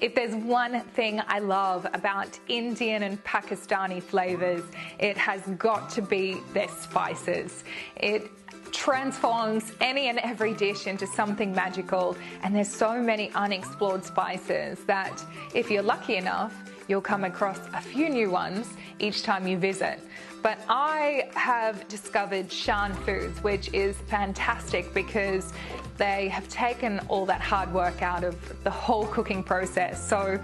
If there's one thing I love about Indian and Pakistani flavors, it has got to be their spices. It transforms any and every dish into something magical, and there's so many unexplored spices that if you're lucky enough, you'll come across a few new ones each time you visit. But I have discovered Shan Foods, which is fantastic because they have taken all that hard work out of the whole cooking process. So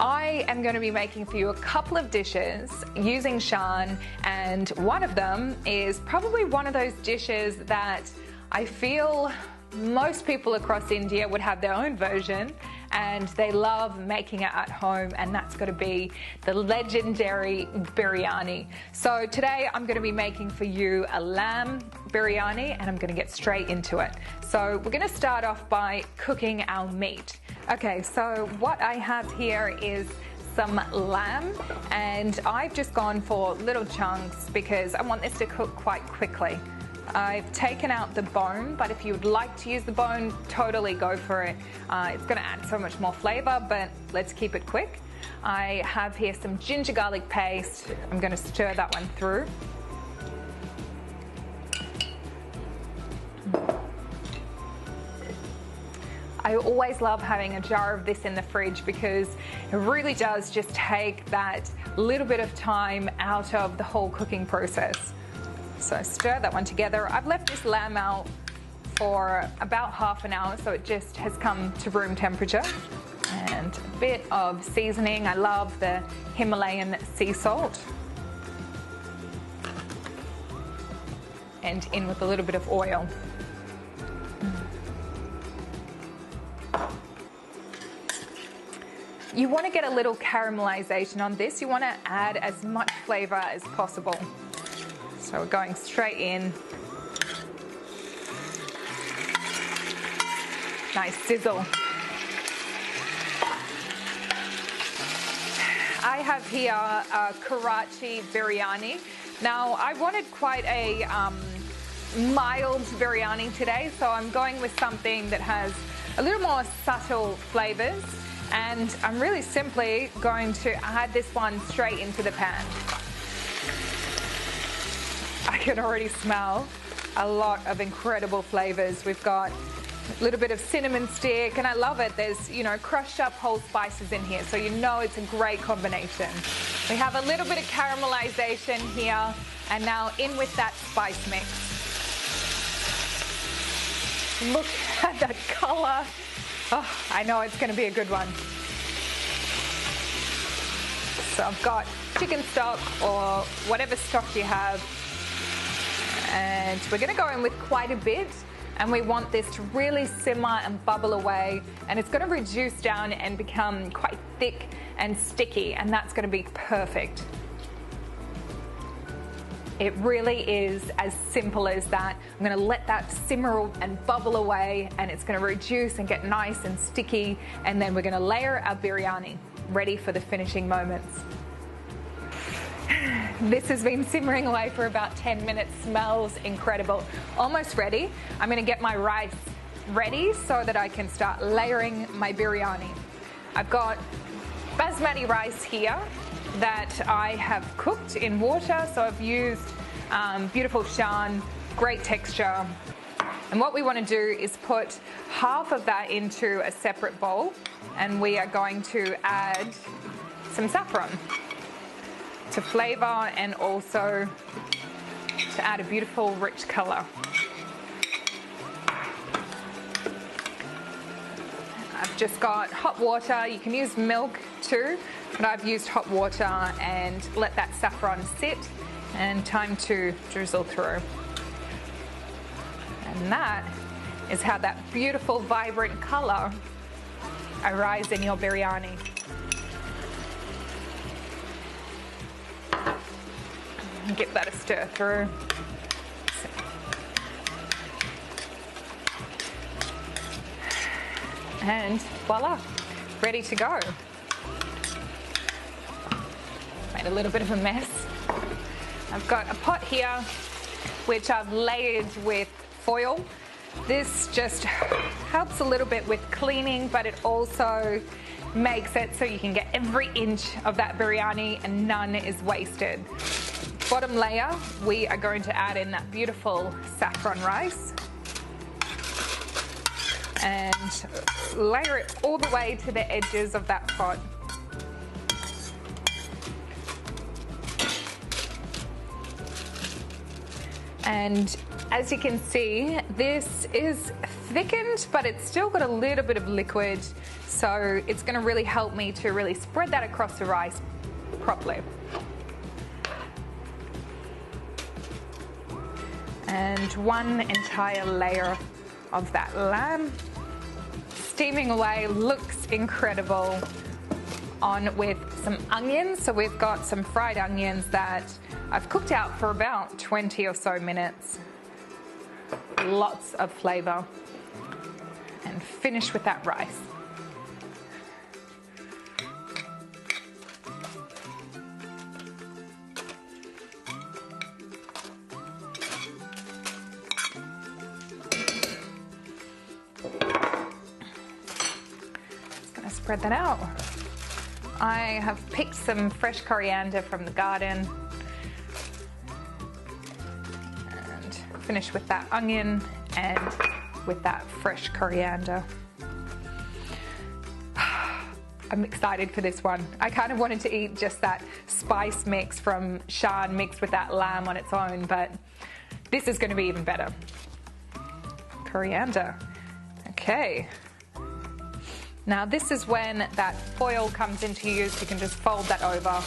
I am going to be making for you a couple of dishes using Shan, and one of them is probably one of those dishes that I feel most people across India would have their own version, and they love making it at home, and that's going to be the legendary biryani. So today I'm going to be making for you a lamb biryani, and I'm going to get straight into it. So we're going to start off by cooking our meat. Okay, so what I have here is some lamb, and I've just gone for little chunks because I want this to cook quite quickly. I've taken out the bone, but if you would like to use the bone, totally go for it. It's going to add so much more flavor, but let's keep it quick. I have here some ginger garlic paste. I'm going to stir that one through. I always love having a jar of this in the fridge because it really does just take that little bit of time out of the whole cooking process. So stir that one together. I've left this lamb out for about half an hour, so it just has come to room temperature. And a bit of seasoning. I love the Himalayan sea salt. And in with a little bit of oil. You want to get a little caramelization on this. You want to add as much flavor as possible. So we're going straight in. Nice sizzle. I have here a Karachi biryani. Now I wanted quite a mild biryani today, so I'm going with something that has a little more subtle flavors, and I'm really simply going to add this one straight into the pan. I can already smell a lot of incredible flavors. We've got a little bit of cinnamon stick, and I love it. There's, you know, crushed up whole spices in here, so you know it's a great combination. We have a little bit of caramelization here, and now in with that spice mix. Look at that color. Oh, I know it's going to be a good one. So I've got chicken stock or whatever stock you have. And we're going to go in with quite a bit, and we want this to really simmer and bubble away, and it's going to reduce down and become quite thick and sticky, and that's going to be perfect. It really is as simple as that. I'm going to let that simmer and bubble away, and it's going to reduce and get nice and sticky, and then we're going to layer our biryani, ready for the finishing moments. This has been simmering away for about 10 minutes. Smells incredible. Almost ready. I'm going to get my rice ready so that I can start layering my biryani. I've got basmati rice here that I have cooked in water, so I've used beautiful Shan, great texture. And what we want to do is put half of that into a separate bowl, and we are going to add some saffron to flavor and also to add a beautiful rich color. I've just got hot water. You can use milk too, but I've used hot water and let that saffron sit, and time to drizzle through. And that is how that beautiful vibrant color arises in your biryani. Give that a stir through. And voila, ready to go. Made a little bit of a mess. I've got a pot here which I've layered with foil. This just helps a little bit with cleaning, but it also makes it so you can get every inch of that biryani and none is wasted. Bottom layer, we are going to add in that beautiful saffron rice and layer it all the way to the edges of that pot. And as you can see, this is thickened, but it's still got a little bit of liquid, so it's going to really help me to really spread that across the rice properly. And one entire layer of that lamb, steaming away, looks incredible. On with some onions, so we've got some fried onions that I've cooked out for about 20 or so minutes. Lots of flavour. And finish with that rice. Just going to spread that out. I have picked some fresh coriander from the garden and finish with that onion and with that fresh coriander. I'm excited for this one. I kind of wanted to eat just that spice mix from Shan mixed with that lamb on its own, but this is going to be even better. Coriander. Okay. Now this is when that foil comes into use. You can just fold that over.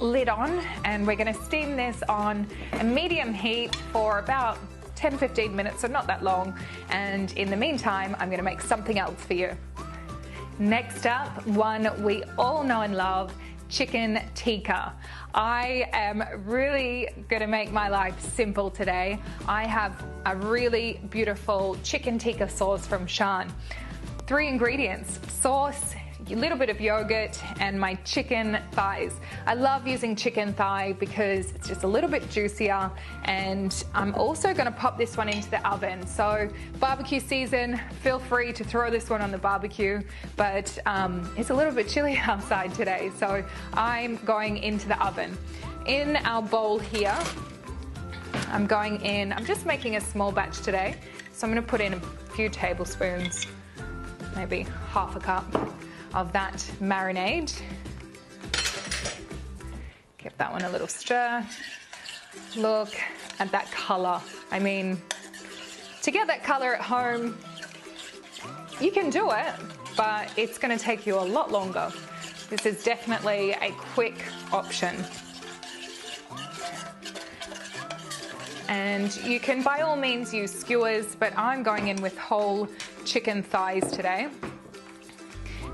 Lid on, and we're going to steam this on a medium heat for about 10-15 minutes, so not that long. And in the meantime, I'm going to make something else for you. Next up, one we all know and love, chicken tikka. I am really going to make my life simple today. I have a really beautiful chicken tikka sauce from Shan. 3 ingredients: sauce, a little bit of yogurt, and my chicken thighs. I love using chicken thigh because it's just a little bit juicier, and I'm also going to pop this one into the oven. So barbecue season, feel free to throw this one on the barbecue, but it's a little bit chilly outside today, so I'm going into the oven. In our bowl here, I'm just making a small batch today, so I'm going to put in a few tablespoons, maybe half a cup of that marinade. Give that one a little stir. Look at that colour. I mean, to get that colour at home, you can do it, but it's going to take you a lot longer. This is definitely a quick option. And you can by all means use skewers, but I'm going in with whole chicken thighs today.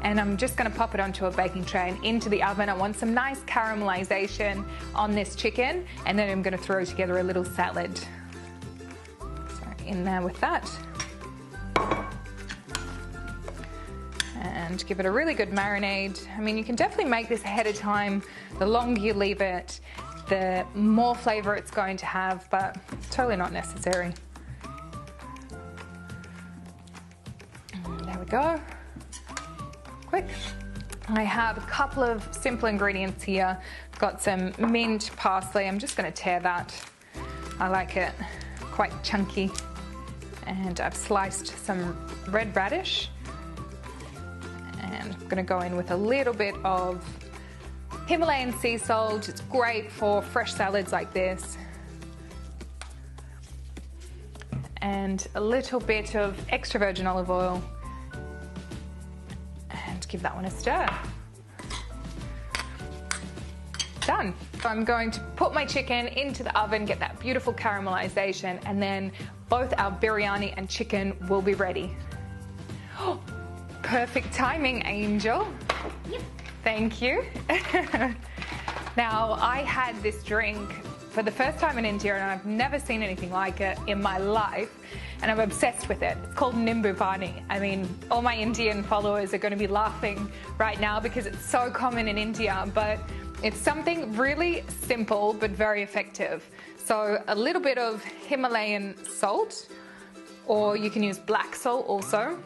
And I'm just going to pop it onto a baking tray and into the oven. I want some nice caramelization on this chicken, and then I'm going to throw together a little salad. So in there with that. And give it a really good marinade. I mean, you can definitely make this ahead of time. The longer you leave it, the more flavour it's going to have, but totally not necessary. There we go. Quick. I have a couple of simple ingredients here. I've got some mint parsley. I'm just going to tear that. I like it quite chunky. And I've sliced some red radish. And I'm going to go in with a little bit of Himalayan sea salt. It's great for fresh salads like this. And a little bit of extra virgin olive oil. Give that one a stir. Done. So I'm going to put my chicken into the oven, get that beautiful caramelization, and then both our biryani and chicken will be ready. Oh, perfect timing, Angel. Yep. Thank you. Now, I had this drink for the first time in India, and I've never seen anything like it in my life, and I'm obsessed with it. It's called nimbu pani. I mean, all my Indian followers are going to be laughing right now because it's so common in India, but it's something really simple but very effective. So a little bit of Himalayan salt, or you can use black salt also.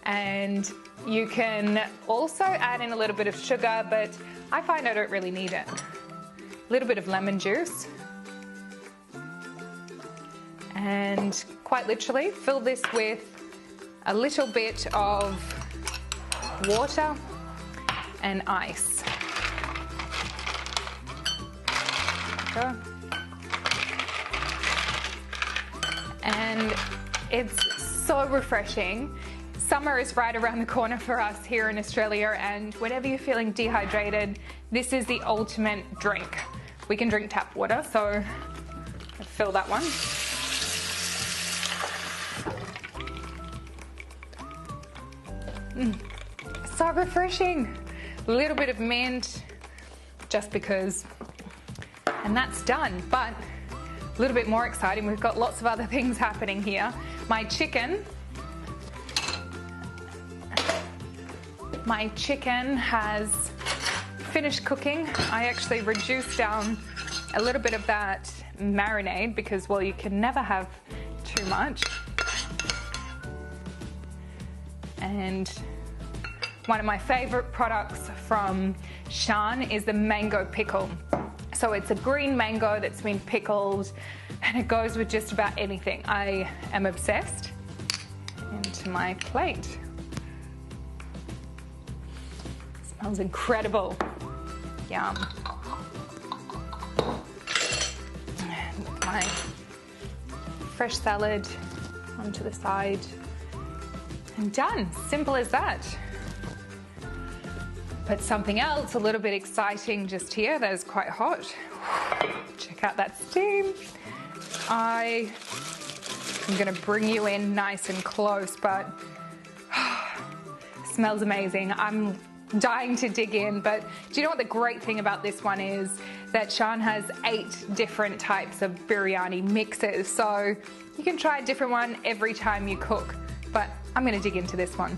And you can also add in a little bit of sugar, but I find I don't really need it. A little bit of lemon juice. And quite literally fill this with a little bit of water and ice. There we go. And it's so refreshing. Summer is right around the corner for us here in Australia, and whenever you're feeling dehydrated, this is the ultimate drink. We can drink tap water, so fill that one. So refreshing. A little bit of mint, just because, and that's done. But a little bit more exciting, we've got lots of other things happening here. My chicken has finished cooking. I actually reduced down a little bit of that marinade because, well, you can never have too much. And one of my favorite products from Shan is the mango pickle. So it's a green mango that's been pickled, and it goes with just about anything. I am obsessed. Into my plate. Smells incredible. Yum. And my fresh salad onto the side. And done. Simple as that. But something else a little bit exciting just here that is quite hot. Check out that steam. I am going to bring you in nice and close, but smells amazing. I'm dying to dig in, but do you know what the great thing about this one is? That Shan has 8 different types of biryani mixes, so you can try a different one every time you cook, but I'm going to dig into this one.